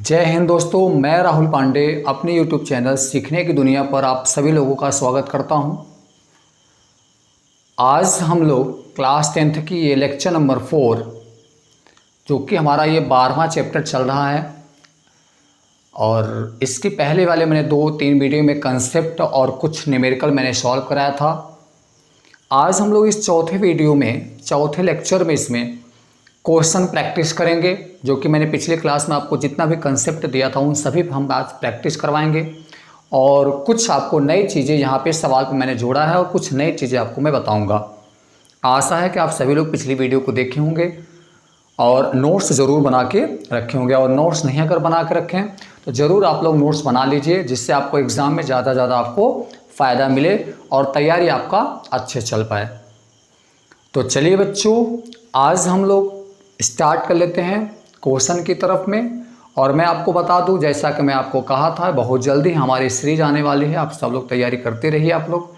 जय हिंद दोस्तों, मैं राहुल पांडे अपने YouTube चैनल सीखने की दुनिया पर आप सभी लोगों का स्वागत करता हूं। आज हम लोग क्लास 10th की ये लेक्चर नंबर 4 जो कि हमारा ये 12वां चैप्टर चल रहा है और इसके पहले वाले मैंने 2-3 वीडियो में कंसेप्ट और कुछ न्यूमेरिकल मैंने सॉल्व कराया था। आज हम लोग इस चौथे वीडियो में, चौथे लेक्चर में इसमें क्वेश्चन प्रैक्टिस करेंगे, जो कि मैंने पिछले क्लास में आपको जितना भी कंसेप्ट दिया था उन सभी हम आज प्रैक्टिस करवाएंगे और कुछ आपको नई चीज़ें यहाँ पे सवाल पे मैंने जोड़ा है और कुछ नई चीज़ें आपको मैं बताऊंगा। आशा है कि आप सभी लोग पिछली वीडियो को देखे होंगे और नोट्स ज़रूर बना के रखे होंगे, और नोट्स नहीं अगर बना के रखें तो ज़रूर आप लोग नोट्स बना लीजिए, जिससे आपको एग्ज़ाम में ज़्यादा ज़्यादा आपको फ़ायदा मिले और तैयारी आपका अच्छे चल पाए। तो चलिए बच्चों, आज हम लोग स्टार्ट कर लेते हैं क्वेश्चन की तरफ में। और मैं आपको बता दूं, जैसा कि मैं आपको कहा था, बहुत जल्दी हमारी सीरीज आने वाली है। आप सब लोग तैयारी करते रहिए आप लोग,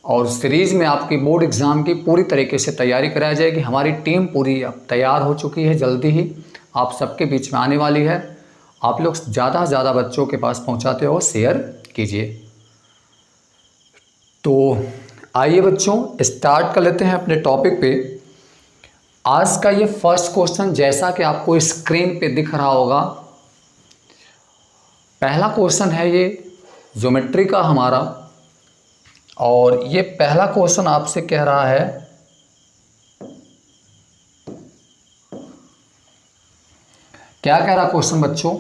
और सीरीज़ में आपकी बोर्ड एग्ज़ाम की पूरी तरीके से तैयारी कराई जाएगी। हमारी टीम पूरी अब तैयार हो चुकी है, जल्दी ही आप सबके बीच में आने वाली है। आप लोग ज़्यादा से ज़्यादा बच्चों के पास पहुँचाते हो, शेयर कीजिए। तो आइए बच्चों, स्टार्ट कर लेते हैं अपने टॉपिक पे। आज का ये फर्स्ट क्वेश्चन, जैसा कि आपको स्क्रीन पे दिख रहा होगा, पहला क्वेश्चन है ये ज्योमेट्री का हमारा। और ये पहला क्वेश्चन आपसे कह रहा है क्या कह रहा क्वेश्चन बच्चों,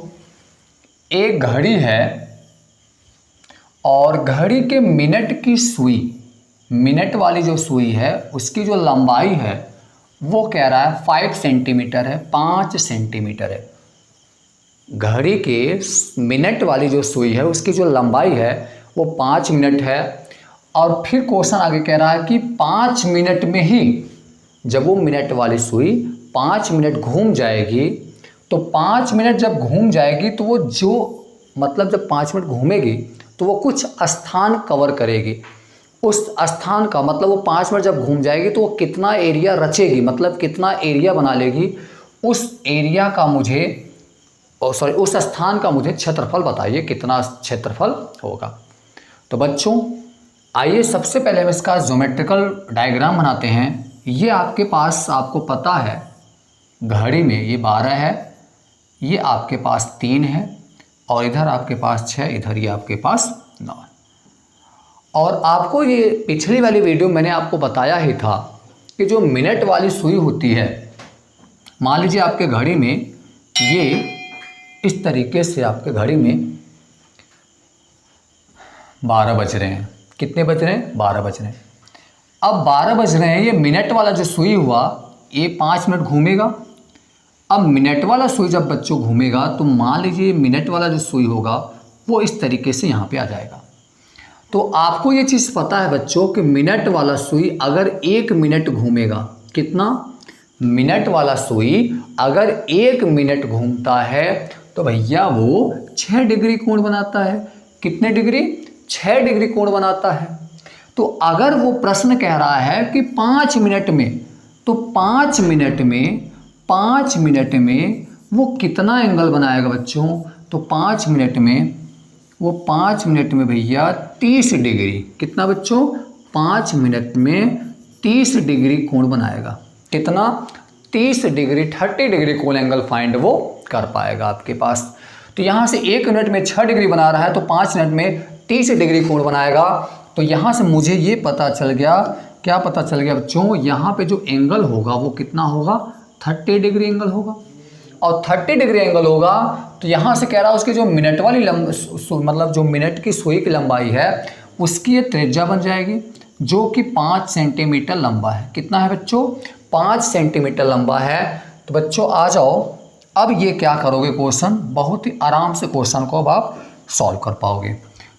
एक घड़ी है और घड़ी के मिनट की सुई, मिनट वाली जो सुई है उसकी जो लंबाई है वो कह रहा है 5 सेंटीमीटर है, 5 सेंटीमीटर है। घड़ी के मिनट वाली जो सुई है उसकी जो लंबाई है वो 5 मिनट है। और फिर क्वेश्चन आगे कह रहा है कि 5 मिनट में ही, जब वो मिनट वाली सुई 5 मिनट घूम जाएगी, तो 5 मिनट जब घूम जाएगी तो वो जब 5 मिनट घूमेगी तो वो कुछ स्थान कवर करेगी। उस स्थान का मतलब वो 5 मिनट जब घूम जाएगी तो वो कितना एरिया रचेगी, मतलब कितना एरिया बना लेगी, उस एरिया का मुझे उस स्थान का मुझे क्षेत्रफल बताइए, कितना क्षेत्रफल होगा। तो बच्चों आइए सबसे पहले हम इसका ज्योमेट्रिकल डायग्राम बनाते हैं। ये आपके पास, आपको पता है घड़ी में ये 12 है, ये आपके पास 3 है, और इधर आपके पास 6, इधर ये आपके पास 9। और आपको ये पिछली वाली वीडियो मैंने आपको बताया ही था कि जो मिनट वाली सुई होती है, मान लीजिए आपके घड़ी में ये इस तरीके से, आपके घड़ी में 12 बज रहे हैं। कितने बज रहे हैं? 12 बज रहे हैं। अब 12 बज रहे हैं, ये मिनट वाला जो सुई हुआ ये 5 मिनट घूमेगा। अब मिनट वाला सुई जब बच्चों घूमेगा तो मान लीजिए मिनट वाला जो सुई होगा वो इस तरीके से यहाँ पे आ जाएगा। तो आपको ये चीज़ पता है बच्चों कि मिनट वाला सुई अगर 1 मिनट घूमेगा, कितना? मिनट वाला सुई अगर 1 मिनट घूमता है तो भैया वो 6 डिग्री कोण बनाता है। कितने डिग्री? 6 डिग्री कोण बनाता है। तो अगर वो प्रश्न कह रहा है कि 5 मिनट में, तो 5 मिनट में वो कितना एंगल बनाएगा बच्चों? तो 5 मिनट में भैया 30 डिग्री। कितना बच्चों? 5 मिनट में 30 डिग्री कोण बनाएगा। कितना? 30 डिग्री, 30 डिग्री कोण एंगल फाइंड वो कर पाएगा आपके पास। तो यहाँ से 1 मिनट में 6 डिग्री बना रहा है तो 5 मिनट में 30 डिग्री कोण बनाएगा। तो यहाँ से मुझे ये पता चल गया, क्या पता चल गया बच्चों, यहाँ पे जो एंगल होगा वो कितना होगा? 30 डिग्री एंगल होगा। और 30 डिग्री एंगल होगा तो यहाँ से कह रहा है उसकी जो मिनट वाली मतलब जो मिनट की सुई की लंबाई है उसकी ये त्रिज्या बन जाएगी, जो कि 5 सेंटीमीटर लंबा है। कितना है बच्चों? 5 सेंटीमीटर लंबा है। तो बच्चों आ जाओ, अब ये क्या करोगे, क्वेश्चन बहुत ही आराम से क्वेश्चन को अब आप सॉल्व कर पाओगे।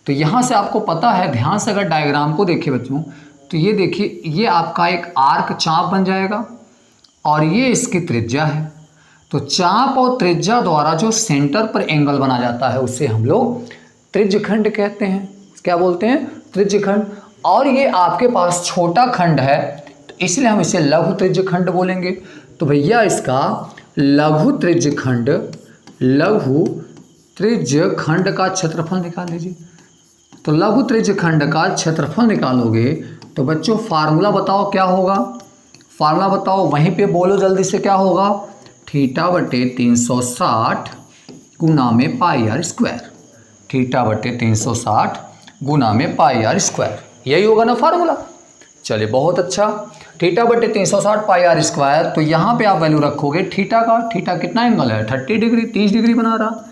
तो यहाँ से आपको पता है, ध्यान से अगर डायग्राम को देखिए बच्चों, तो ये देखिए, ये आपका एक आर्क चाप बन जाएगा और ये इसकी त्रिज्या है। तो चाप और त्रिज्या द्वारा जो सेंटर पर एंगल बना जाता है उसे हम लोग त्रिज्यखंड कहते हैं। क्या बोलते हैं? त्रिज्यखंड। और ये आपके पास छोटा खंड है तो इसलिए हम इसे लघु त्रिज्यखंड बोलेंगे। तो भैया इसका लघु त्रिज्यखंड लघु त्रिज्य खंड का क्षेत्रफल निकाल लीजिए। तो लघु त्रिज्य खंड का क्षेत्रफल निकालोगे तो बच्चों फार्मूला बताओ क्या होगा, फार्मूला बताओ, वहीं पे बोलो जल्दी से, क्या होगा, थीटा बटे 360 गुना में पाई आर स्क्वायर, थीटा बटे 360 गुना में पाई आर स्क्वायर, यही होगा ना फार्मूला। चलिए बहुत अच्छा, थीटा बटे 360 पाई आर स्क्वायर। तो यहाँ पे आप वैल्यू रखोगे थीटा का, थीटा कितना एंगल है, 30 डिग्री, 30 डिग्री बना रहा।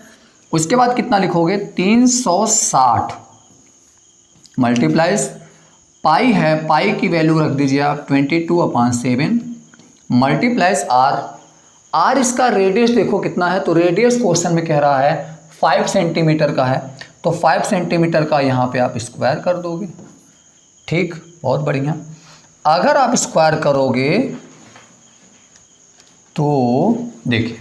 उसके बाद कितना लिखोगे, 360 मल्टीप्लाइज पाई है, पाई की वैल्यू रख दीजिए आप 22/7 मल्टीप्लाइज आर, आर इसका रेडियस देखो कितना है, तो रेडियस क्वेश्चन में कह रहा है 5 सेंटीमीटर का है, तो 5 सेंटीमीटर का यहाँ पे आप स्क्वायर कर दोगे। ठीक, बहुत बढ़िया। अगर आप स्क्वायर करोगे तो देखिए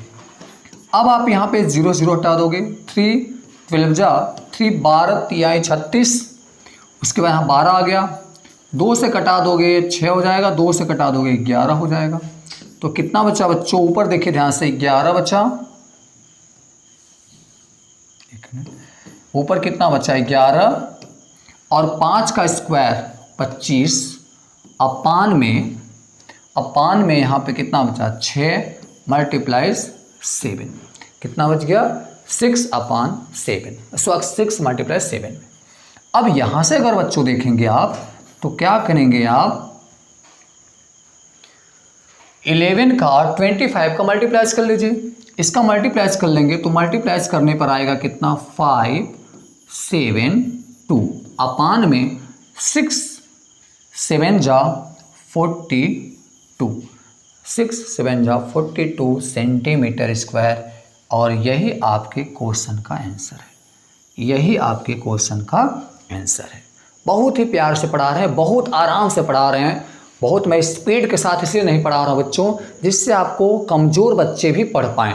अब आप यहाँ पे 0 0 हटा दोगे, 3 12 जा 3 12 3 36, उसके बाद यहाँ 12 आ गया, 2 से कटा दोगे 6 हो जाएगा, 2 से कटा दोगे 11 हो जाएगा। तो कितना बचा बच्चों, ऊपर देखिए ध्यान से, 11 बचा, ऊपर कितना बचा, 11 और 5 का स्क्वायर 25 अपान में यहाँ पे कितना बचा, 6 मल्टीप्लाइज 7, कितना बच गया, 6/7, 6 मल्टीप्लाइज 7। अब यहाँ से अगर बच्चों देखेंगे आप तो क्या करेंगे आप, 11 का 25 का मल्टीप्लाइज कर लीजिए, इसका मल्टीप्लाइज कर लेंगे तो मल्टीप्लाइज करने पर आएगा कितना, 572 अपान में 6 7 जा 42, 6 7 जा 42 सेंटीमीटर स्क्वायर। और यही आपके क्वेश्चन का आंसर है, यही आपके क्वेश्चन का आंसर है। बहुत ही प्यार से पढ़ा रहे हैं, बहुत आराम से पढ़ा रहे हैं, बहुत मैं स्पीड के साथ इसलिए नहीं पढ़ा रहा बच्चों जिससे आपको कमज़ोर बच्चे भी पढ़ पाएँ,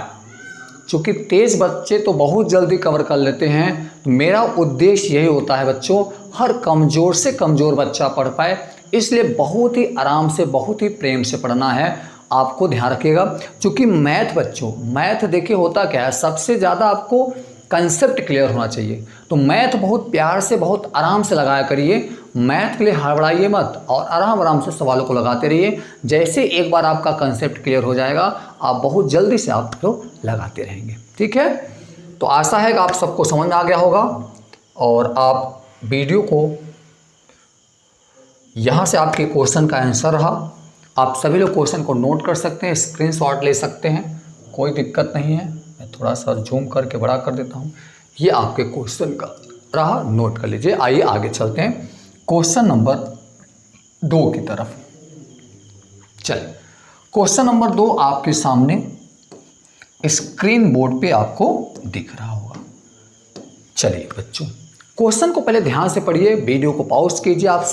क्योंकि तेज़ बच्चे तो बहुत जल्दी कवर कर लेते हैं। तो मेरा उद्देश्य यही होता है बच्चों, हर कमज़ोर से कमज़ोर बच्चा पढ़ पाए, इसलिए बहुत ही आराम से, बहुत ही प्रेम से पढ़ना है, आपको ध्यान रखिएगा। क्योंकि मैथ बच्चों, मैथ देखिए होता क्या है, सबसे ज़्यादा आपको कंसेप्ट क्लियर होना चाहिए। तो मैथ बहुत प्यार से, बहुत आराम से लगाया करिए, मैथ के लिए हड़बड़ाइए मत और आराम आराम से सवालों को लगाते रहिए। जैसे एक बार आपका कंसेप्ट क्लियर हो जाएगा, आप बहुत जल्दी से आप लोग लगाते रहेंगे। ठीक है, तो आशा है कि आप सबको समझ में आ गया होगा और आप वीडियो को, यहाँ से आपके क्वेश्चन का आंसर रहा, आप सभी लोग क्वेश्चन को नोट कर सकते हैं, स्क्रीनशॉट ले सकते हैं, कोई दिक्कत नहीं है। मैं थोड़ा सा जूम करके बड़ा कर देता हूँ, ये आपके क्वेश्चन का रहा, नोट कर लीजिए। आइए आगे चलते हैं क्वेश्चन नंबर 2 की तरफ। चलिए, क्वेश्चन नंबर 2 आपके सामने स्क्रीन बोर्ड पे आपको दिख रहा होगा। चलिए बच्चों, क्वेश्चन को पहले ध्यान से पढ़िए, वीडियो को पॉज कीजिए, आप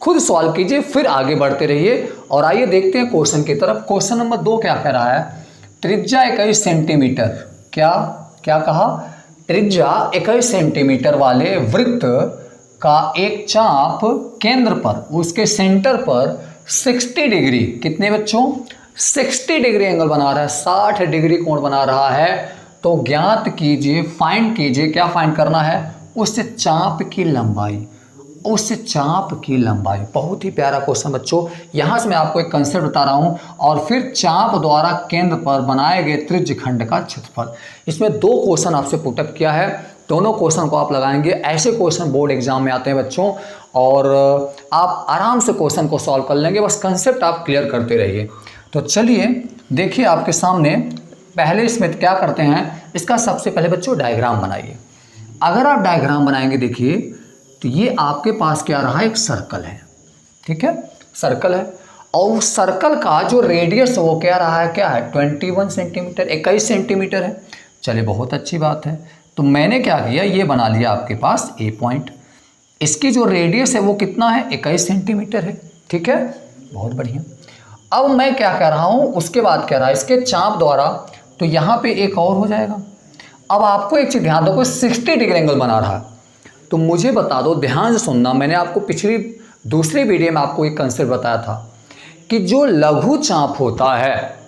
खुद सॉल्व कीजिए, फिर आगे बढ़ते रहिए। और आइए देखते हैं क्वेश्चन की तरफ। क्वेश्चन नंबर 2 क्या कह रहा है, त्रिज्या 21 सेंटीमीटर, क्या क्या कहा, त्रिज्या 21 सेंटीमीटर वाले वृत्त का एक चाप केंद्र पर, उसके सेंटर पर 60 डिग्री, कितने बच्चों, 60 डिग्री एंगल बना रहा है, 60 डिग्री कोण बना रहा है। तो ज्ञात कीजिए, फाइंड कीजिए, क्या फाइंड करना है, उससे चाप की लंबाई, उससे चाप की लंबाई। बहुत ही प्यारा क्वेश्चन बच्चों। यहाँ से मैं आपको एक कंसेप्ट बता रहा हूँ और फिर चाप द्वारा केंद्र पर बनाए गए त्रिज्य खंड का क्षेत्रफल। इसमें 2 क्वेश्चन आपसे पुटअप किया है, दोनों क्वेश्चन को आप लगाएंगे। ऐसे क्वेश्चन बोर्ड एग्जाम में आते हैं बच्चों और आप आराम से क्वेश्चन को सॉल्व कर लेंगे, बस कंसेप्ट आप क्लियर करते रहिए। तो चलिए देखिए आपके सामने, पहले इसमें क्या करते हैं, इसका सबसे पहले बच्चों डायग्राम बनाइए। अगर आप डायग्राम बनाएंगे, देखिए तो ये आपके पास क्या रहा, एक सर्कल है, ठीक है, सर्कल है, और उस सर्कल का जो रेडियस वो क्या रहा है, क्या है, 21 सेंटीमीटर, 21 सेंटीमीटर है। चलिए बहुत अच्छी बात है। तो मैंने क्या किया, ये बना लिया आपके पास ए पॉइंट, इसकी जो रेडियस है वो कितना है, 21 सेंटीमीटर है, ठीक है, बहुत बढ़िया। अब मैं क्या कह रहा हूँ, उसके बाद कह रहा है इसके चाप द्वारा, तो यहाँ पे एक और हो जाएगा। अब आपको एक चीज़ ध्यान दो, 60 डिग्री एंगल बना रहा है, तो मुझे बता दो, ध्यान से सुनना, मैंने आपको पिछली दूसरी वीडियो में आपको एक कंसेप्ट बताया था कि जो लघु चाप होता है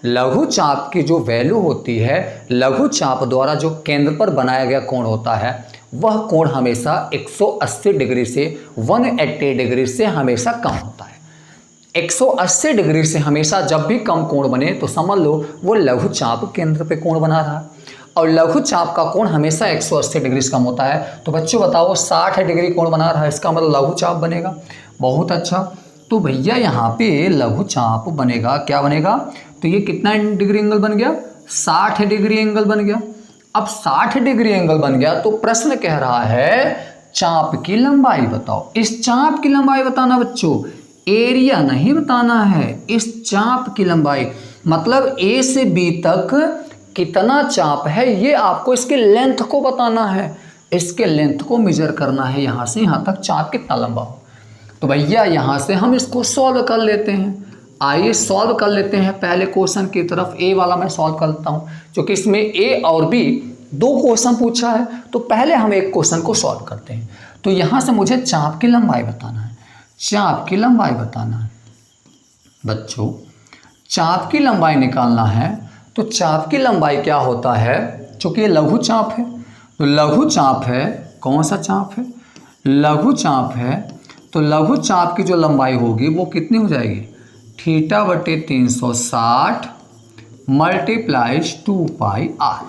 लघु चाप की जो वैल्यू होती है, लघु चाप द्वारा जो केंद्र पर बनाया गया कोण होता है, वह कोण हमेशा 180 डिग्री से 180 डिग्री से हमेशा कम होता है। 180 डिग्री से हमेशा जब भी कम कोण बने तो समझ लो वो लघु चाप केंद्र पे कोण बना रहा है, और लघु चाप का कोण हमेशा 180 डिग्री से कम होता है। तो बच्चों बताओ 60 डिग्री कोण बना रहा है, इसका मतलब लघु चाप बनेगा। बहुत अच्छा, तो भैया यहाँ पे लघु चाप बनेगा, क्या बनेगा, तो ये कितना डिग्री एंगल बन गया, 60 डिग्री एंगल बन गया। अब 60 डिग्री एंगल बन गया तो प्रश्न कह रहा है चाप की लंबाई बताओ। इस चाप की लंबाई बताना बच्चों, एरिया नहीं बताना है, इस चाप की लंबाई मतलब ए से बी तक कितना चाप है ये आपको इसके लेंथ को बताना है, इसके लेंथ को मेजर करना है, यहाँ से यहाँ तक चाप कितना लंबा हो। तो भैया यहाँ से हम इसको सॉल्व कर लेते हैं। आइए सॉल्व कर लेते हैं पहले क्वेश्चन की तरफ। ए वाला मैं सॉल्व करता हूँ क्योंकि इसमें ए और बी दो क्वेश्चन पूछा है, तो पहले हम एक क्वेश्चन को सॉल्व करते हैं। तो यहाँ से मुझे चाप की लंबाई बताना है, चाप की लंबाई बताना है बच्चों। चाप की लंबाई निकालना है तो चाप की लंबाई क्या होता है, चूँकि ये लघु चाप है तो लघु चाप है, कौन सा चाप है, लघु चाप है, तो लघु चाप की जो लंबाई होगी वो कितनी हो जाएगी, θ/360 मल्टीप्लाइज 2πr,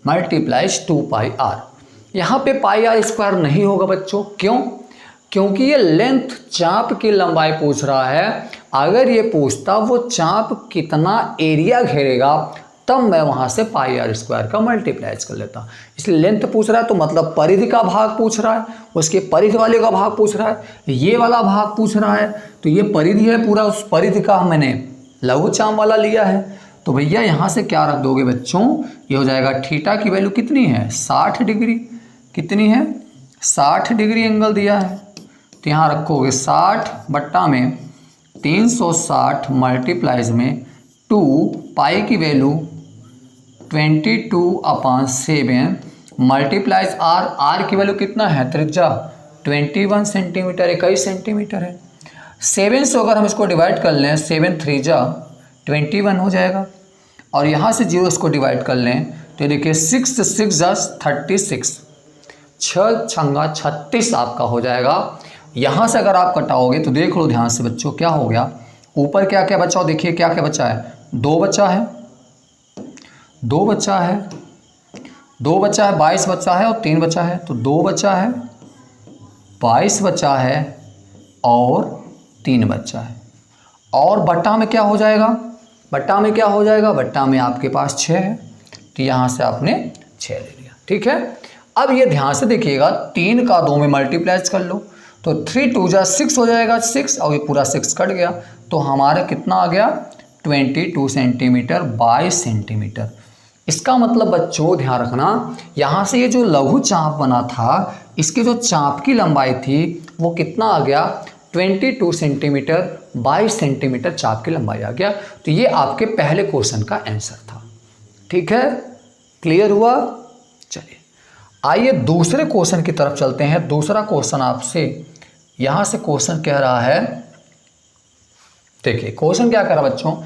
मल्टीप्लाइज 2πr। यहाँ पे पाई आर स्क्वायर नहीं होगा बच्चों, क्यों, क्योंकि ये लेंथ चाप की लंबाई पूछ रहा है। अगर ये पूछता वो चाप कितना एरिया घेरेगा तब मैं वहाँ से पाई आर स्क्वायर का मल्टीप्लाइज कर लेता। इसलिए लेंथ पूछ रहा है तो मतलब परिधि का भाग पूछ रहा है, उसके परिधि वाले का भाग पूछ रहा है, ये वाला भाग पूछ रहा है, तो ये परिधि है पूरा, उस परिधि का मैंने लघु चाप वाला लिया है। तो भैया यहाँ से क्या रख दोगे बच्चों, ये हो जाएगा थीटा की वैल्यू कितनी है, 60 डिग्री, कितनी है, 60 डिग्री एंगल दिया है, तो यहाँ रखोगे 60 बट्टा में 360 मल्टीप्लाइज में 2 पाई की वैल्यू 22/7 मल्टीप्लाइज आर, आर की वैल्यू कितना है, त्रिज्या 21 सेंटीमीटर, 21 सेंटीमीटर है। 7 से अगर हम इसको डिवाइड कर लें, 7 3 21 हो जाएगा, और यहाँ से 0 इसको डिवाइड कर लें तो देखिए 6 6 36, 6 छंगा 36 आपका हो जाएगा। यहाँ से अगर आप कटाओगे तो देख लो ध्यान से बच्चों क्या हो गया, ऊपर क्या क्या बचा, देखिए क्या क्या बचा है, 2 बचा है, 2 बचा है, 2 बचा है, 22 बचा है और 3 बचा है, तो 2 बचा है, 22 बचा है और 3 बचा है। और बट्टा में क्या हो जाएगा, बट्टा में क्या हो जाएगा, बट्टा में आपके पास 6 है, तो यहाँ से आपने 6 ले लिया, ठीक है। अब ये ध्यान से देखिएगा, 3 का 2 में मल्टीप्लाइज कर लो तो 3 2 6 हो जाएगा, 6 और ये पूरा 6 कट गया, तो हमारा कितना आ गया, 22 सेंटीमीटर 22 सेंटीमीटर। इसका मतलब बच्चों ध्यान रखना, यहाँ से ये जो लघु चाप बना था इसके जो चाप की लंबाई थी वो कितना आ गया, 22 सेंटीमीटर 22 सेंटीमीटर चाप की लंबाई आ गया। तो ये आपके पहले क्वेश्चन का आंसर था, ठीक है, क्लियर हुआ। चलिए आइए दूसरे क्वेश्चन की तरफ चलते हैं। दूसरा क्वेश्चन आपसे, यहाँ से क्वेश्चन कह रहा है, देखिए क्वेश्चन क्या कह रहा बच्चों,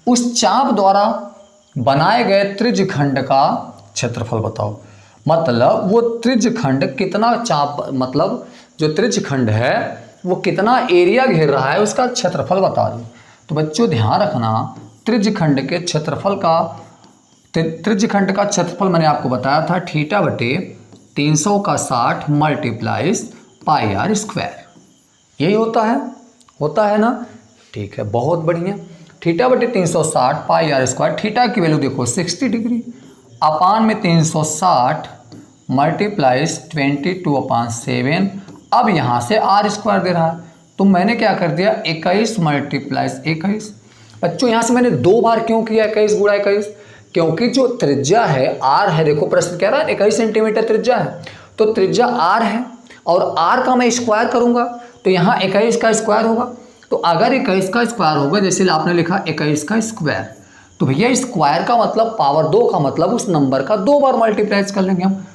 उस चाप द्वारा बनाए गए त्रिज्यखंड का क्षेत्रफल बताओ। मतलब वो त्रिज्यखंड कितना चाप, मतलब जो त्रिज्यखंड है वो कितना एरिया घेर रहा है उसका क्षेत्रफल बता दो। तो बच्चों ध्यान रखना, त्रिज्यखंड के क्षेत्रफल का, त्रिज्यखंड का क्षेत्रफल मैंने आपको बताया था θ/360 मल्टीप्लाइज पाई आर स्क्वायर, यही होता है ना, ठीक है, बहुत बढ़िया। θ/360 पाई आर स्क्वायर, थीटा की वैल्यू देखो 60 डिग्री, अपान में 360 मल्टीप्लाइज 22/7। अब यहाँ से आर स्क्वायर दे रहा है तो मैंने क्या कर दिया, 21 मल्टीप्लाइज 21। बच्चों यहाँ से मैंने 2 बार क्यों किया 21 गुणा 21, क्योंकि जो त्रिज्या है आर है, देखो प्रश्न कह रहा है 21 सेंटीमीटर त्रिज्या है, तो त्रिज्या आर है और आर का मैं स्क्वायर करूँगा तो यहाँ 21 का स्क्वायर होगा। तो अगर 21 का स्क्वायर होगा, जैसे आपने लिखा 21 का स्क्वायर, तो भैया स्क्वायर का मतलब पावर 2 का मतलब उस नंबर का 2 बार मल्टीप्लाइज कर लेंगे हम।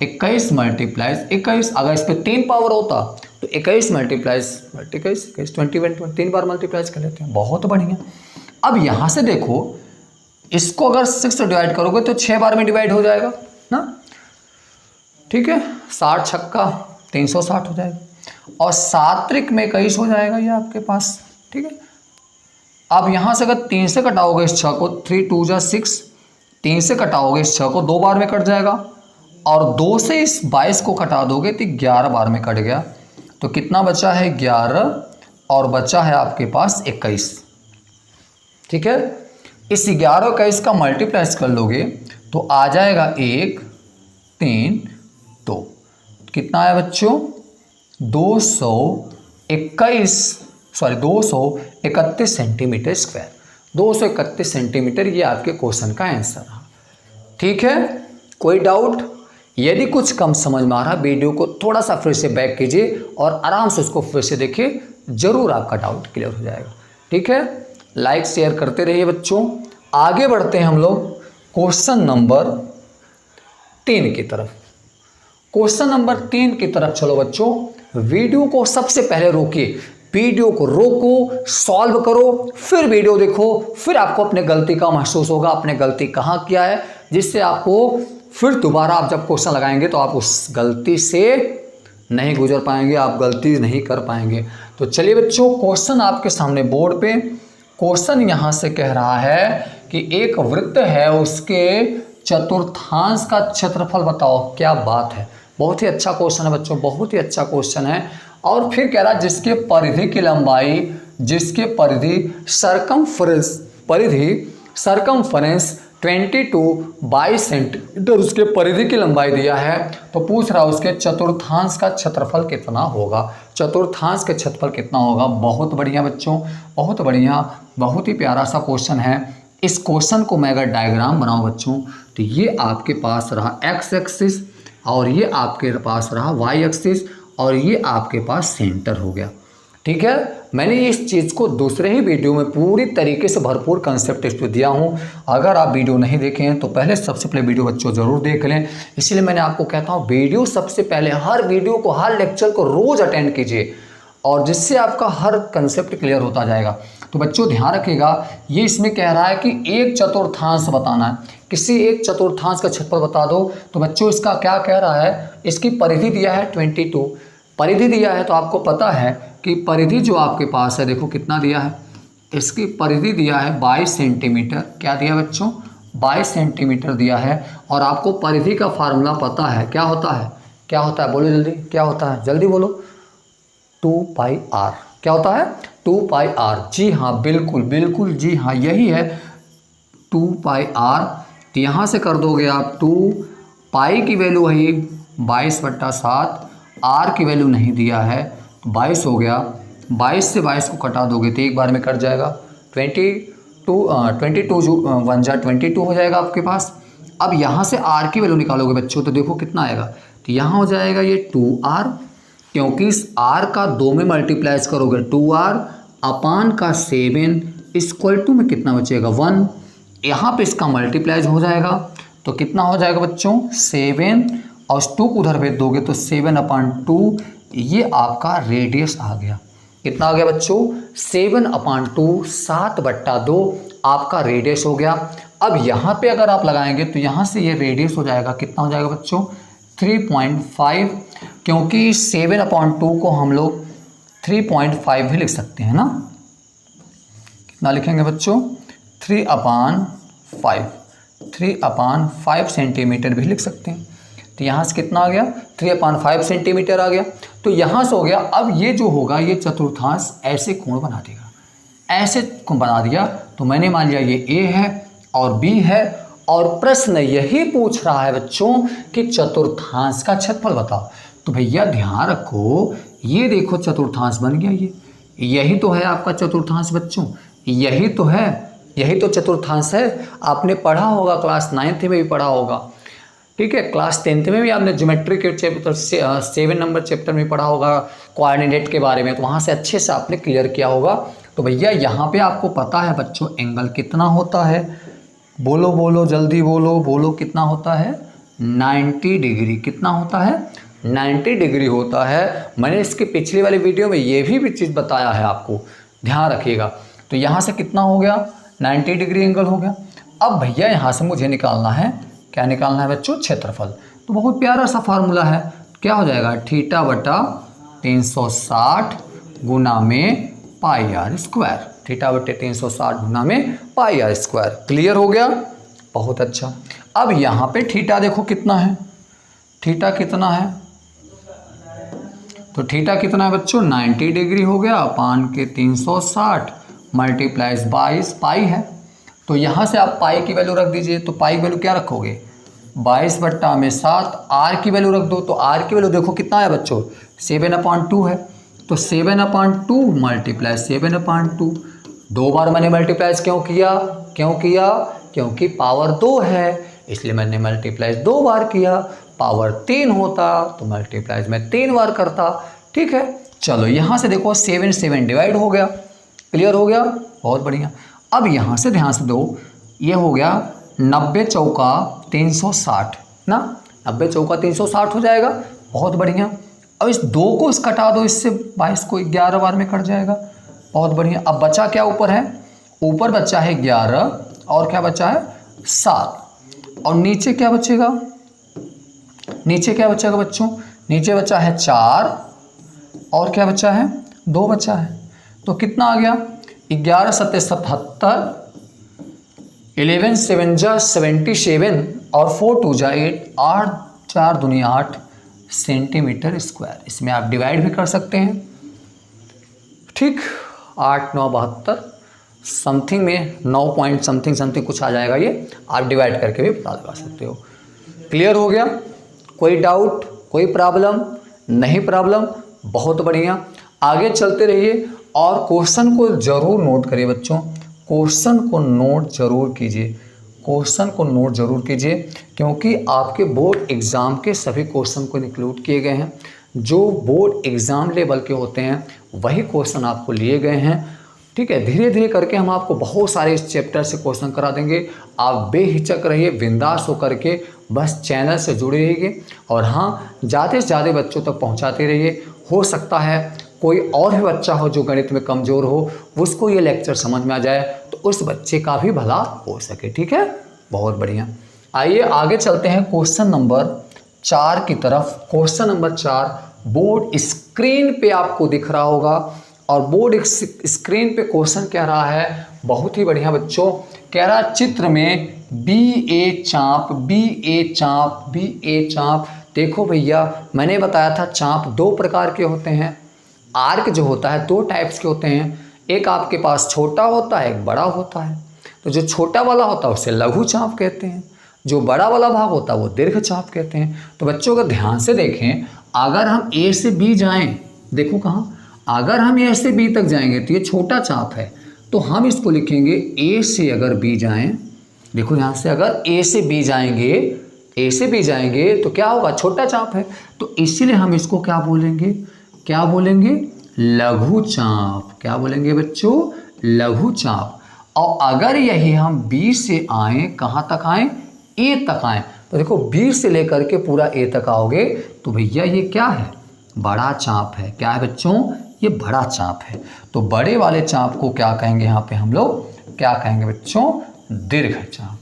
21 मल्टीप्लाइज 21, अगर इस पर 3 पावर होता तो 21 मल्टीप्लाइज 21 21 21 3 बार मल्टीप्लाइज कर लेते हैं, बहुत बढ़िया। अब यहाँ से देखो, इसको अगर 6 से डिवाइड करोगे तो 6 बार में डिवाइड हो जाएगा ना, ठीक है। 60 छक्का 360 हो जाएगा, और 7 त्रिक में 21 हो जाएगा ये आपके पास, ठीक है। अब यहाँ से अगर 3 से कटाओगे इस 6 को, 3 2 जा 6, 3 से कटाओगे इस 6 को 2 बार में कट जाएगा, और 2 से इस 22 को कटा दोगे तो 11 बार में कट गया। तो कितना बचा है 11, और बचा है आपके पास 21, ठीक है। इस 11 और 21 का मल्टीप्लाइज कर लोगे तो आ जाएगा 1 3 2, कितना आया बच्चों 231 सेंटीमीटर स्क्वायर, 231 सेंटीमीटर, ये आपके क्वेश्चन का आंसर रहा, ठीक है। कोई डाउट? यदि कुछ कम समझ में आ रहा, वीडियो को थोड़ा सा फिर से बैक कीजिए और आराम से उसको फिर से देखिए, जरूर आपका डाउट क्लियर हो जाएगा, ठीक है। लाइक शेयर करते रहिए बच्चों। आगे बढ़ते हैं हम लोग क्वेश्चन नंबर 3 की तरफ। क्वेश्चन नंबर 3 की तरफ चलो बच्चों। वीडियो को सबसे पहले रोकिए, वीडियो को रोको, सॉल्व करो, फिर वीडियो देखो, फिर आपको अपने गलती का महसूस होगा, आपने गलती कहाँ किया है, जिससे आपको फिर दोबारा आप जब क्वेश्चन लगाएंगे तो आप उस गलती से नहीं गुजर पाएंगे, आप गलती नहीं कर पाएंगे। तो चलिए बच्चों, क्वेश्चन आपके सामने बोर्ड पे। क्वेश्चन यहाँ से कह रहा है कि एक वृत्त है, उसके चतुर्थांश का क्षेत्रफल बताओ। क्या बात है, बहुत ही अच्छा क्वेश्चन है बच्चों, बहुत ही अच्छा क्वेश्चन है। और फिर कह रहा है जिसके परिधि की लंबाई, जिसके परिधि सरकमफ्रेंस 22 सेंटीमीटर उसके परिधि की लंबाई दिया है, तो पूछ रहा है उसके चतुर्थांश का क्षेत्रफल कितना होगा। चतुर्थांश का क्षेत्रफल कितना होगा। बहुत बढ़िया बच्चों, बहुत बढ़िया, बहुत ही प्यारा सा क्वेश्चन है। इस क्वेश्चन को मैं अगर डायग्राम बनाऊं बच्चों, तो ये आपके पास रहा एक्स एक्सिस, और ये आपके पास रहा वाई एक्सिस, और ये आपके पास सेंटर हो गया, ठीक है। मैंने इस चीज़ को दूसरे ही वीडियो में पूरी तरीके से भरपूर कंसेप्ट इस पर दिया हूँ। अगर आप वीडियो नहीं देखे हैं तो पहले सबसे पहले वीडियो बच्चों ज़रूर देख लें। इसलिए मैंने आपको कहता हूँ वीडियो सबसे पहले, हर वीडियो को, हर लेक्चर को रोज़ अटेंड कीजिए, और जिससे आपका हर कंसेप्ट क्लियर होता जाएगा। तो बच्चों ध्यान रखिएगा, ये इसमें कह रहा है कि एक चतुर्थांश बताना है, किसी एक चतुर्थांश का क्षेत्रफल बता दो। तो बच्चों इसका क्या कह रहा है, इसकी परिधि दिया है 22, परिधि दिया है, तो आपको पता है कि परिधि जो आपके पास है, देखो कितना दिया है, इसकी परिधि दिया है 22 सेंटीमीटर। क्या दिया बच्चों 22 सेंटीमीटर दिया है। और आपको परिधि का फार्मूला पता है, क्या होता है, क्या होता है, बोलो जल्दी, क्या होता है, जल्दी बोलो, 2πr। क्या होता है 2πr। जी हाँ, बिल्कुल बिल्कुल, जी हाँ यही है 2πr। तो यहाँ से कर दोगे आप 2 पाई की वैल्यू है 22/7, आर की वैल्यू नहीं दिया है, 22 हो गया, 22 से 22 को कटा दोगे तो एक बार में कट जाएगा, 22 1 जा 22 हो जाएगा आपके पास। अब यहाँ से आर की वैल्यू निकालोगे बच्चों, तो देखो कितना आएगा, तो यहाँ हो जाएगा ये 2r, क्योंकि इस r का 2 में मल्टीप्लाइज करोगे 2r अपान का 7 इक्वल टू में कितना बचेगा 1, यहाँ पे इसका मल्टीप्लाइज हो जाएगा, तो कितना हो जाएगा बच्चों 7, और 2 को उधर भेज दोगे तो 7/2, ये आपका रेडियस आ गया। कितना आ गया बच्चों 7/2, 7/2 आपका रेडियस हो गया। अब यहाँ पे अगर आप लगाएंगे तो यहाँ से ये रेडियस हो जाएगा, कितना हो जाएगा बच्चों 3.5, क्योंकि 7/2 को हम लोग 3.5 भी लिख सकते हैं ना। कितना लिखेंगे बच्चों 3/5 सेंटीमीटर भी लिख सकते हैं। तो यहाँ से कितना आ गया 3/5 सेंटीमीटर आ गया। तो यहाँ से हो गया। अब ये जो होगा ये चतुर्थांश ऐसे कोण बना देगा, ऐसे कोण बना दिया, तो मैंने मान लिया ये ए है और बी है, और प्रश्न यही पूछ रहा है बच्चों कि चतुर्थांश का क्षेत्रफल बताओ। तो भैया ध्यान रखो, ये देखो चतुर्थांश बन गया, ये यही तो है आपका चतुर्थांश बच्चों, यही तो है, यही तो चतुर्थांश है। आपने पढ़ा होगा, क्लास 9th में भी पढ़ा होगा, ठीक है, क्लास 10th में भी आपने ज्योमेट्री के चैप्टर 7 नंबर चैप्टर में पढ़ा होगा कोऑर्डिनेट के बारे में, तो वहाँ से अच्छे से आपने क्लियर किया होगा। तो भैया यहाँ पे आपको पता है बच्चों एंगल कितना होता है, बोलो बोलो जल्दी बोलो, बोलो कितना होता है 90 डिग्री। कितना होता है 90 डिग्री होता है। मैंने इसके पिछले वाली वीडियो में ये भी चीज़ बताया है आपको, ध्यान रखिएगा। तो यहाँ से कितना हो गया 90 डिग्री एंगल हो गया। अब भैया यहाँ से मुझे निकालना है, क्या निकालना है बच्चों, क्षेत्रफल। तो बहुत प्यारा सा फार्मूला है, क्या हो जाएगा, थीटा बटा 360 गुना में पाई आर स्क्वायर, थीटा बटे 360 गुना में पाई आर स्क्वायर। क्लियर हो गया, बहुत अच्छा। अब यहाँ पे थीटा देखो कितना है, थीटा कितना है, तो थीटा कितना है बच्चों, 90 डिग्री हो गया, अपान के 360 मल्टीप्लाइज 22 पाई है। तो यहाँ से आप पाई की वैल्यू रख दीजिए, तो पाई की वैल्यू क्या रखोगे, 22/7। आर की वैल्यू रख दो, तो आर की वैल्यू देखो कितना है बच्चों, 7/2 है। तो 7/2 मल्टीप्लाई 7/2, 2 बार मैंने मल्टीप्लाइज क्यों किया, क्योंकि पावर 2 है, इसलिए मैंने मल्टीप्लाइज 2 बार किया। पावर 3 होता तो मल्टीप्लाइज मैं 3 बार करता। ठीक है, चलो यहाँ से देखो 7 डिवाइड हो गया। क्लियर हो गया, बहुत बढ़िया। अब यहाँ से ध्यान से दो, ये हो गया 90 चौका 360 ना, 90 चौका 360 हो जाएगा, बहुत बढ़िया। अब इस 2 को इस कटा दो, इससे 22 को 11 बार में कट जाएगा, बहुत बढ़िया। अब बचा क्या ऊपर है, ऊपर बचा है 11 और क्या बचा है 7, और नीचे क्या बचेगा, नीचे क्या बचेगा बच्चों, नीचे बचा है 4 और क्या बचा है 2 बचा है। तो कितना आ गया, 11 7 77, 11 7 जा 77 और 4 2 जा 8, 8 4 दूनी 8 सेंटीमीटर स्क्वायर। इसमें आप डिवाइड भी कर सकते हैं, ठीक, 8 9 72 समथिंग में 9 पॉइंट समथिंग कुछ आ जाएगा, ये आप डिवाइड करके भी पता लगा सकते हो। क्लियर हो गया, कोई डाउट, कोई प्रॉब्लम नहीं, प्रॉब्लम, बहुत बढ़िया। आगे चलते रहिए और क्वेश्चन को जरूर नोट करिए बच्चों, क्वेश्चन को नोट जरूर कीजिए, क्वेश्चन को नोट जरूर कीजिए, क्योंकि आपके बोर्ड एग्ज़ाम के सभी क्वेश्चन को इंक्लूड किए गए हैं। जो बोर्ड एग्ज़ाम लेवल के होते हैं वही क्वेश्चन आपको लिए गए हैं। ठीक है, धीरे धीरे करके हम आपको बहुत सारे इस चैप्टर से क्वेश्चन करा देंगे। आप बेहिचक रहिए, बिंदास होकर के बस चैनल से जुड़े रहिए, और हाँ, ज़्यादा से ज़्यादा बच्चों तक पहुँचाते रहिए। हो सकता है कोई और भी बच्चा हो जो गणित में कमज़ोर हो, उसको ये लेक्चर समझ में आ जाए, तो उस बच्चे का भी भला हो सके। ठीक है, बहुत बढ़िया। आइए आगे चलते हैं क्वेश्चन नंबर 4 की तरफ। क्वेश्चन नंबर 4 बोर्ड स्क्रीन पे आपको दिख रहा होगा, और बोर्ड स्क्रीन पे क्वेश्चन कह रहा है, बहुत ही बढ़िया बच्चों, कह रहा है चित्र में BA चाप। देखो भैया, मैंने बताया था चाप 2 प्रकार के होते हैं। आर्क जो होता है 2 टाइप्स के होते हैं, एक आपके पास छोटा होता है, एक बड़ा होता है। तो जो छोटा वाला होता है उसे लघु चाप कहते हैं, जो बड़ा वाला भाग होता है वो दीर्घ चाप कहते हैं। तो बच्चों अगर ध्यान से देखें, अगर हम A से B जाएं, देखो कहाँ, अगर हम A से B तक जाएंगे तो ये छोटा चाप है, तो हम इसको लिखेंगे A से अगर B जाएं, देखो यहाँ से अगर A से B जाएंगे तो क्या होगा, छोटा चाप है, तो इसीलिए हम इसको क्या बोलेंगे, लघु चाप। क्या बोलेंगे बच्चों, लघु चाप। और अगर यही हम B से आए, कहाँ तक आए, A तक आए, तो देखो B से लेकर के पूरा A तक आओगे तो भैया ये क्या है, बड़ा चाप है। क्या है बच्चों, ये बड़ा चाप है। तो बड़े वाले चाप को क्या कहेंगे, यहाँ पे हम लोग क्या कहेंगे बच्चों, दीर्घ चाप।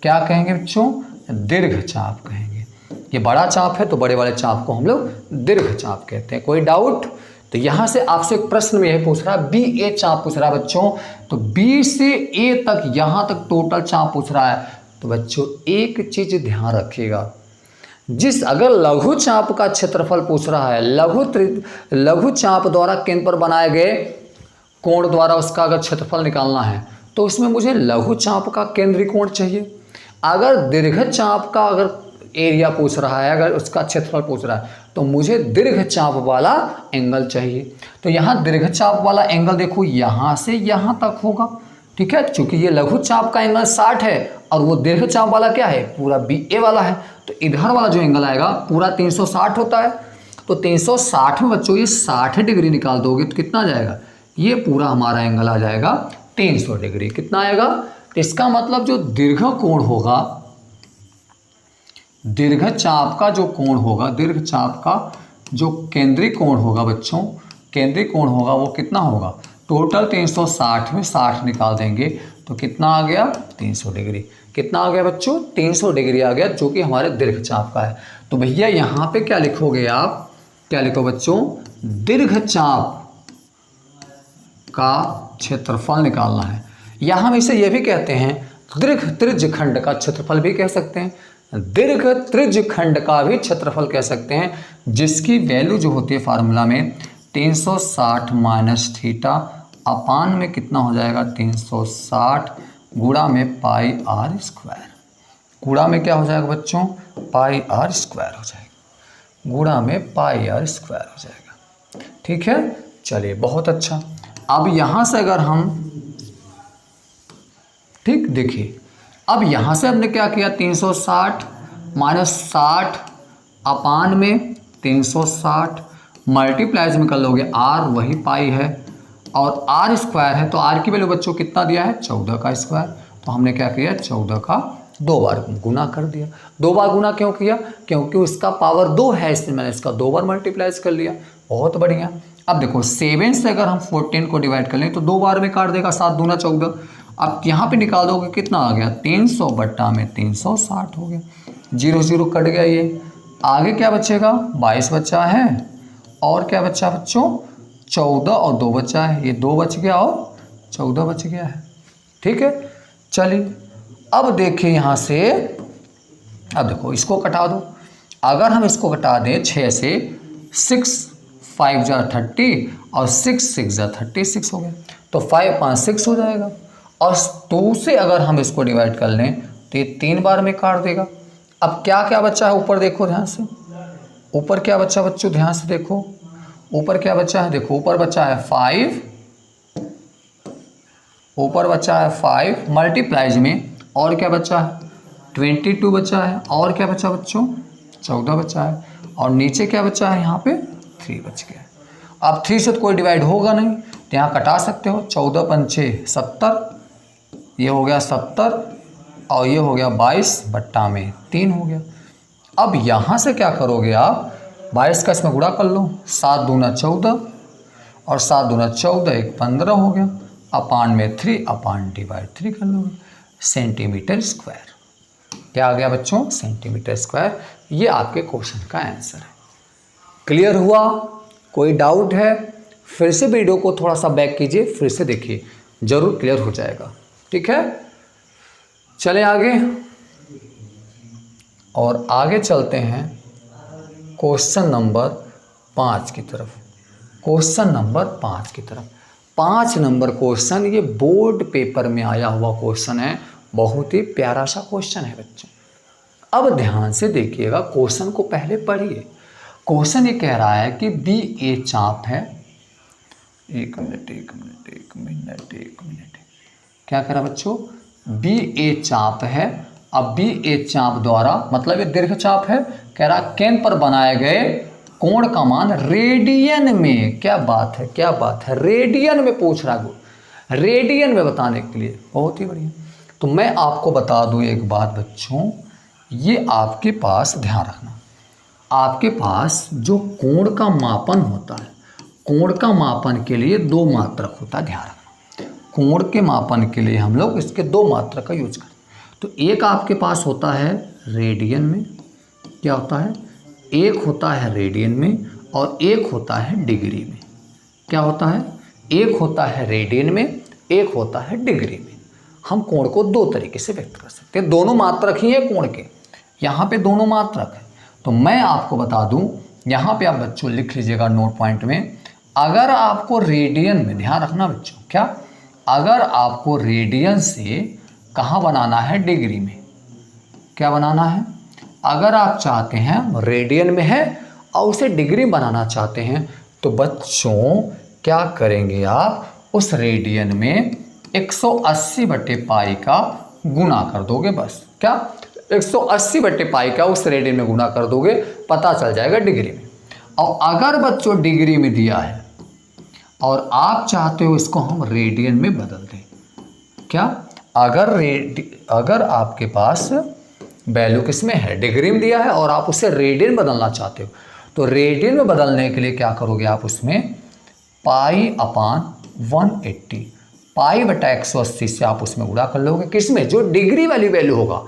क्या कहेंगे बच्चों, दीर्घ चाप कहेंगे। ये बड़ा चाप है तो बड़े वाले चाप को हम लोग दीर्घ चाप कहते हैं। कोई डाउट? तो यहाँ से आपसे एक प्रश्न में यही पूछ रहा है, BA चाप पूछ रहा है बच्चों, तो B से A तक, यहाँ तक टोटल चाप पूछ रहा है। तो बच्चों एक चीज ध्यान रखिएगा, अगर लघु चाप का क्षेत्रफल पूछ रहा है, लघु चाप द्वारा केंद्र पर बनाए गए कोण द्वारा उसका अगर क्षेत्रफल निकालना है, तो उसमें मुझे लघु चाप का केंद्रीय कोण चाहिए। अगर दीर्घ चाप का अगर एरिया पूछ रहा है, अगर उसका क्षेत्रफल पूछ रहा है, तो मुझे दीर्घ चाप वाला एंगल चाहिए। तो यहाँ दीर्घ चाप वाला एंगल देखो यहाँ से यहाँ तक होगा, ठीक है, क्योंकि ये लघु चाप का एंगल 60 है और वो दीर्घ चाप वाला क्या है, पूरा BA वाला है। तो इधर वाला जो एंगल आएगा पूरा 360 होता है। तो 360 में बच्चों ये 60 डिग्री निकाल दोगे तो कितना आ जाएगा, ये पूरा हमारा एंगल आ जाएगा 300 डिग्री। कितना आएगा, तो इसका मतलब जो दीर्घ कोण होगा, दीर्घ चाप का जो कोण होगा, दीर्घ चाप का जो केंद्रीय कोण होगा बच्चों, केंद्रीय कोण होगा वो कितना होगा, टोटल 360 में 60 निकाल देंगे तो कितना आ गया 300 डिग्री। कितना आ गया बच्चों 300 डिग्री आ गया, जो कि हमारे दीर्घचाप का है। तो भैया यहाँ पे क्या लिखोगे आप, क्या लिखो बच्चों, दीर्घचाप का क्षेत्रफल निकालना है, या हम इसे यह भी कहते हैं दीर्घ त्रिज्यखंड का क्षेत्रफल भी कह सकते हैं, दीर्घ त्रिज्यखंड का भी क्षेत्रफल कह सकते हैं, जिसकी वैल्यू जो होती है फार्मूला में 360 माइनस थीटा अपान में कितना हो जाएगा 360 गुणा में पाई आर स्क्वायर। गुणा में क्या हो जाएगा बच्चों, पाई आर स्क्वायर हो जाएगा, गुणा में पाई आर स्क्वायर हो जाएगा। ठीक है, चलिए बहुत अच्छा। अब यहाँ से अगर हम, ठीक देखिए, अब यहाँ से हमने क्या किया 360 माइनस 60 अपान में 360 मल्टीप्लाइज में कर लोगे आर वही पाई है और आर स्क्वायर है, तो आर की वैल्यू बच्चों कितना दिया है 14 का स्क्वायर। तो हमने क्या किया 14 का 2 बार गुना कर दिया। 2 बार गुना क्यों किया, क्योंकि उसका पावर 2 है, इसलिए मैंने इसका 2 बार मल्टीप्लाइज कर लिया। बहुत बढ़िया। अब देखो 7 से अगर हम 14 को डिवाइड कर लें तो 2 बार में काट देगा, 7 दूना 14। अब यहाँ पे निकाल दोगे कितना आ गया 300 बट्टा में 360 हो गया, 0 0 कट गया। ये आगे क्या बचेगा 22 बचा है, और क्या बचा बच्चों 14 और 2 बचा है, ये 2 बच गया और 14 बच गया है। ठीक है, चलिए अब देखिए यहाँ से, अब देखो इसको कटा दो। अगर हम इसको कटा दें 6 से, 6 5 जा 30 और 6 6 जा 36 हो गया, तो 5 5 6 हो जाएगा। और 2 से अगर हम इसको डिवाइड कर लें तो ये 3 बार में काट देगा। अब क्या क्या बचा है ऊपर देखो ध्यान से, ऊपर क्या बचा बच्चों ध्यान से देखो, ऊपर क्या बचा है, देखो ऊपर बचा है 5, ऊपर बचा है 5 मल्टीप्लाइज में, और क्या बचा है 22 बचा है, और क्या बचा बच्चों 14 बचा है, और नीचे क्या बचा है यहाँ पे 3 बच गया। अब 3 से तो कोई डिवाइड होगा नहीं, तो यहाँ कटा सकते हो, 14 पंचे 70, ये हो गया 70 और ये हो गया 22 बट्टा में 3 हो गया। अब यहाँ से क्या करोगे आप, 22 का इसमें गुणा कर लो, 7 दूना 14 और 7 दूना 14 एक 15 हो गया, अपान में 3 अपान डिवाइड 3 कर लोगे, सेंटीमीटर स्क्वायर। क्या आ गया बच्चों सेंटीमीटर स्क्वायर। ये आपके क्वेश्चन का आंसर है। क्लियर हुआ, कोई डाउट है फिर से वीडियो को थोड़ा सा बैक कीजिए, फिर से देखिए, जरूर क्लियर हो जाएगा। ठीक है, चले आगे, और आगे चलते हैं क्वेश्चन नंबर 5 की तरफ। क्वेश्चन नंबर 5 की तरफ, 5 नंबर क्वेश्चन, ये बोर्ड पेपर में आया हुआ क्वेश्चन है, बहुत ही प्यारा सा क्वेश्चन है बच्चों। अब ध्यान से देखिएगा, क्वेश्चन को पहले पढ़िए। क्वेश्चन ये कह रहा है कि बी ए चाप है, एक मिनट, क्या कह रहा बच्चों, बी ए चाप है। अब बी ए चाप द्वारा मतलब ये दीर्घ चाप है, कह रहा केंद्र पर बनाए गए कोण का मान रेडियन में, क्या बात है क्या बात है, रेडियन में पूछ रहा है, रेडियन में बताने के लिए, बहुत ही बढ़िया। तो मैं आपको बता दूं एक बात बच्चों, ये आपके पास ध्यान रखना, आपके पास जो कोण का मापन होता है, कोण का मापन के लिए 2 मात्रक होता है, ध्यान रखना। कोण के मापन के लिए हम लोग इसके 2 मात्रक का यूज करते हैं। तो एक आपके पास होता है रेडियन में, क्या होता है, एक होता है रेडियन में और एक होता है डिग्री में। क्या होता है, एक होता है रेडियन में, एक होता है डिग्री में। हम कोण को 2 तरीके से व्यक्त कर सकते हैं, दोनों मात्रक ही है कोण के, यहाँ पे दोनों मात्रक है। तो मैं आपको बता दूं, यहाँ पे आप बच्चों लिख लीजिएगा नोट पॉइंट में, अगर आपको रेडियन में, ध्यान रखना बच्चों, क्या, अगर आपको रेडियन से कहाँ बनाना है, डिग्री में, क्या बनाना है, अगर आप चाहते हैं रेडियन में है और उसे डिग्री बनाना चाहते हैं, तो बच्चों क्या करेंगे आप, उस रेडियन में 180 बटे पाई का गुना कर दोगे, बस। क्या 180 बटे पाई का उस रेडियन में गुना कर दोगे, पता चल जाएगा डिग्री में। और अगर बच्चों डिग्री में दिया है और आप चाहते हो इसको हम रेडियन में बदल दें, क्या, अगर आपके पास वैल्यू किस में है, डिग्री में दिया है और आप उसे रेडियन बदलना चाहते हो, तो रेडियन में बदलने के लिए क्या करोगे आप, उसमें पाई अपान 180, पाई बटा 180 से आप उसमें गुणा कर लोगे, किसमें, जो डिग्री वाली वैल्यू होगा,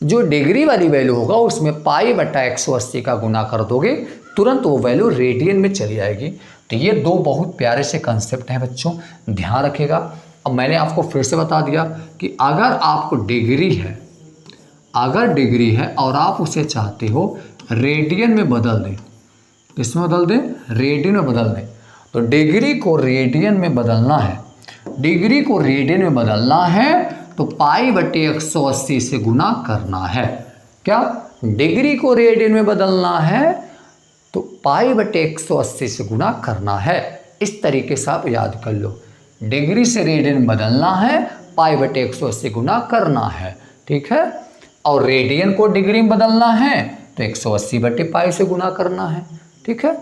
जो डिग्री वाली वैल्यू होगा उसमें पाई बटा 180 का गुना कर दोगे, तुरंत वो वैल्यू रेडियन में चली जाएगी। तो ये दो बहुत प्यारे से कंसेप्ट हैं बच्चों, ध्यान रखिएगा। अब मैंने आपको फिर से बता दिया कि अगर आपको डिग्री है, अगर डिग्री है और आप उसे चाहते हो रेडियन में बदल दें, किसमें बदल दें, रेडियन में बदल दें, तो डिग्री को रेडियन में बदलना है, डिग्री को रेडियन में बदलना है तो पाई बटे 180 से गुना करना है। क्या, डिग्री को रेडियन में बदलना है तो पाई बटे 180 से गुना करना है। इस तरीके से आप याद कर लो, डिग्री से रेडियन में बदलना है, पाई बटे 180 गुना करना है, ठीक है। और रेडियन को डिग्री में बदलना है तो 180 बटे पाई से गुना करना है, ठीक है।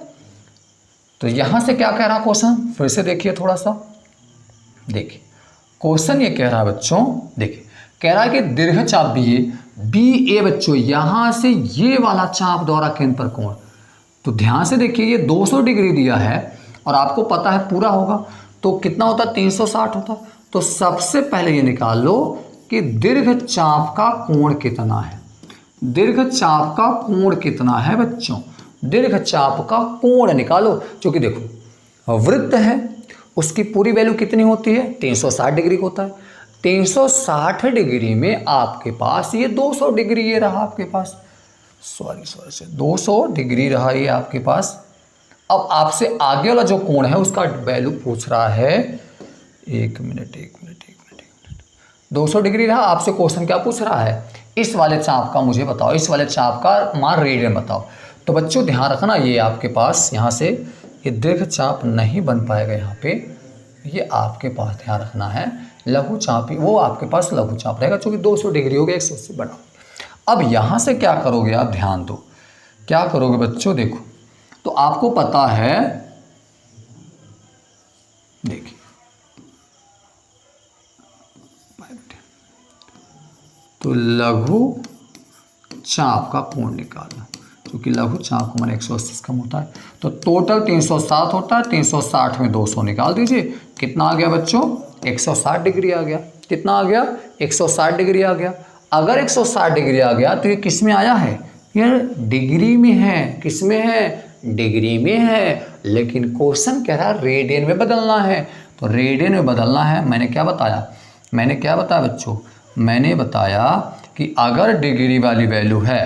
तो यहां से क्या कह रहा क्वेश्चन, फिर से देखिए थोड़ा सा, देखिए क्वेश्चन ये कह रहा है बच्चों, देखिए कह रहा है कि दीर्घ चाप बी ए बच्चों, यहां से ये वाला चाप द्वारा केंद्र पर कोण, तो ध्यान से देखिए ये 200 डिग्री दिया है और आपको पता है पूरा होगा तो कितना होता है, 360 होता। तो सबसे पहले ये निकाल लो कि दीर्घ चाप का कोण कितना है, दीर्घ चाप का कोण कितना है बच्चों, दीर्घ चाप का कोण निकालो। क्योंकि देखो वृत्त है, उसकी पूरी वैल्यू कितनी होती है, 360 डिग्री होता है। 360 डिग्री में आपके पास ये 200 डिग्री ये रहा आपके पास, सॉरी 200 डिग्री रहा ये आपके पास। अब आपसे आगे वाला जो कोण है उसका वैल्यू पूछ रहा है, एक मिनट 200 डिग्री रहा, आपसे क्वेश्चन क्या पूछ रहा है, इस वाले चाप का मुझे बताओ, इस वाले चाप का मान रेडियन बताओ। तो बच्चों ध्यान रखना, ये आपके पास यहाँ से ये दीर्घ चाप नहीं बन पाएगा, यहाँ पे ये आपके पास ध्यान रखना है लघु चाप ही, वो आपके पास लघु चाप रहेगा, क्योंकि 200 डिग्री हो गया 180 बनाओ। अब यहाँ से क्या करोगे आप, ध्यान दो क्या करोगे बच्चों, देखो तो आपको पता है, देखिए तो लघु चाप का कोण निकालना, क्योंकि लघु चाप का मान 180 कम होता है, तो टोटल 360 होता है, 360 में 200 निकाल दीजिए, कितना आ गया बच्चों, 160 डिग्री आ गया। कितना आ गया, 160 डिग्री आ गया। अगर 160 डिग्री आ गया तो ये किस में आया है, ये डिग्री में है, किस में है, डिग्री में है, लेकिन क्वेश्चन कह रहा है रेडियन में बदलना है, तो रेडियन में बदलना है। मैंने क्या बताया, मैंने क्या बताया बच्चों, मैंने बताया कि अगर डिग्री वाली वैल्यू है,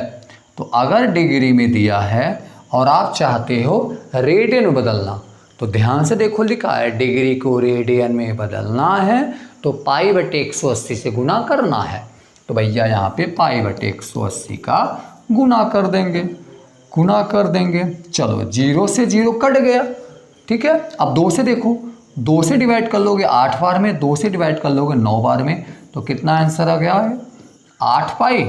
तो अगर डिग्री में दिया है और आप चाहते हो रेडियन में बदलना, तो ध्यान से देखो लिखा है डिग्री को रेडियन में बदलना है तो पाई बटे 180 से गुना करना है। तो भैया यहाँ पे पाई बटे 180 का गुना कर देंगे, गुना कर देंगे। चलो 0 से 0 कट गया, ठीक है। अब 2 से देखो, 2 से डिवाइड कर लोगे 8 बार में, 2 से डिवाइड कर लोगे 9 बार में, तो कितना आंसर आ गया है, 8 पाई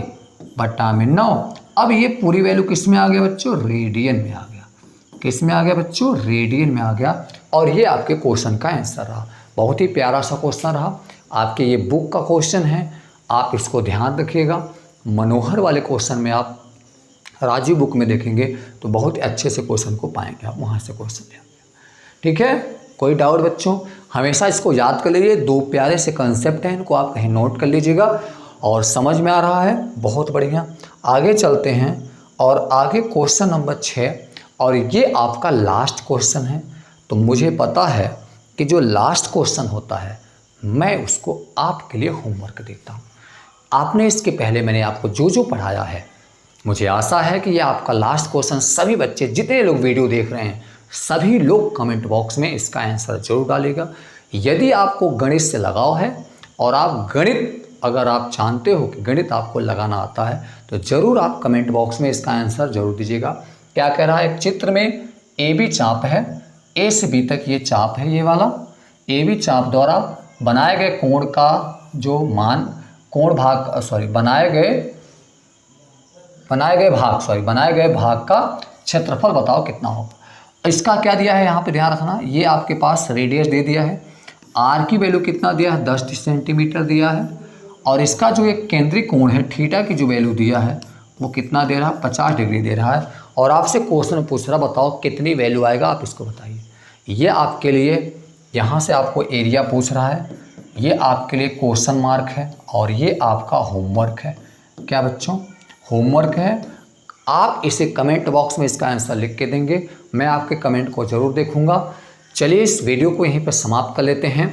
बटा में 9। अब ये पूरी वैल्यू किस में आ गया बच्चों, रेडियन में आ गया। किस में आ गया बच्चों, रेडियन में आ गया। और ये आपके क्वेश्चन का आंसर रहा। बहुत ही प्यारा सा क्वेश्चन रहा, आपके ये बुक का क्वेश्चन है, आप इसको ध्यान रखिएगा। मनोहर वाले क्वेश्चन में आप राजीव बुक में देखेंगे तो बहुत अच्छे से क्वेश्चन को पाएंगे, आप वहाँ से क्वेश्चन लेंगे, ठीक है। कोई डाउट बच्चों, हमेशा इसको याद कर लीजिए, 2 प्यारे से कंसेप्ट हैं, इनको आप कहीं नोट कर लीजिएगा और समझ में आ रहा है, बहुत बढ़िया। आगे चलते हैं और आगे क्वेश्चन नंबर 6, और ये आपका लास्ट क्वेश्चन है। तो मुझे पता है कि जो लास्ट क्वेश्चन होता है मैं उसको आपके लिए होमवर्क देता हूँ। आपने इसके पहले मैंने आपको जो जो पढ़ाया है, मुझे आशा है कि ये आपका लास्ट क्वेश्चन सभी बच्चे जितने लोग वीडियो देख रहे हैं सभी लोग कमेंट बॉक्स में इसका आंसर जरूर डालेगा। यदि आपको गणित से लगाव है और आप गणित अगर आप जानते हो कि गणित आपको लगाना आता है तो ज़रूर आप कमेंट बॉक्स में इसका आंसर जरूर दीजिएगा। क्या कह रहा है, एक चित्र में ए बी चाप है, ए से बी तक ये चाप है, ये वाला ए बी चाप द्वारा बनाए गए कोण का जो मान कोण भाग बनाए गए भाग का क्षेत्रफल बताओ कितना होगा। इसका क्या दिया है यहाँ पे ध्यान रखना, ये आपके पास रेडियस दे दिया है, आर की वैल्यू कितना दिया है 10 सेंटीमीटर दिया है, और इसका जो एक केंद्रीय कोण है थीटा की जो वैल्यू दिया है वो कितना दे रहा है 50 डिग्री दे रहा है। और आपसे क्वेश्चन पूछ रहा बताओ कितनी वैल्यू आएगा, आप इसको बताइए। ये आपके लिए यहाँ से आपको एरिया पूछ रहा है, ये आपके लिए क्वेश्चन मार्क है और ये आपका होमवर्क है। क्या बच्चों? होमवर्क है। आप इसे कमेंट बॉक्स में इसका आंसर लिख के देंगे, मैं आपके कमेंट को ज़रूर देखूंगा। चलिए इस वीडियो को यहीं पर समाप्त कर लेते हैं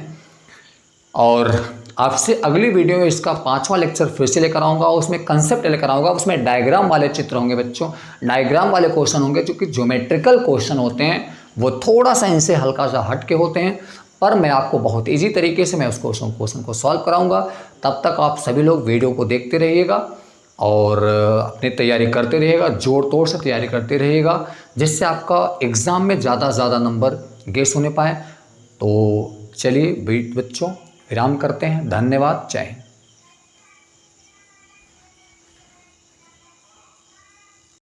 और आपसे अगली वीडियो में इसका 5वां लेक्चर फिर से लेकर आऊँगा। उसमें कंसेप्ट लेकर आऊँगा, उसमें डायग्राम वाले चित्र होंगे बच्चों, डायग्राम वाले क्वेश्चन होंगे। जो कि ज्योमेट्रिकल क्वेश्चन होते हैं वो थोड़ा सा इनसे हल्का सा हट के होते हैं, पर मैं आपको बहुत ईजी तरीके से मैं उस क्वेश्चन को सॉल्व कराऊंगा। तब तक आप सभी लोग वीडियो को देखते रहिएगा और अपनी तैयारी करते रहिएगा, जोड़ तोड़ से तैयारी करते रहिएगा, जिससे आपका एग्ज़ाम में ज़्यादा से ज़्यादा नंबर गेस होने पाए। तो चलिए बच्चों विराम करते हैं। धन्यवाद। जय हिंद।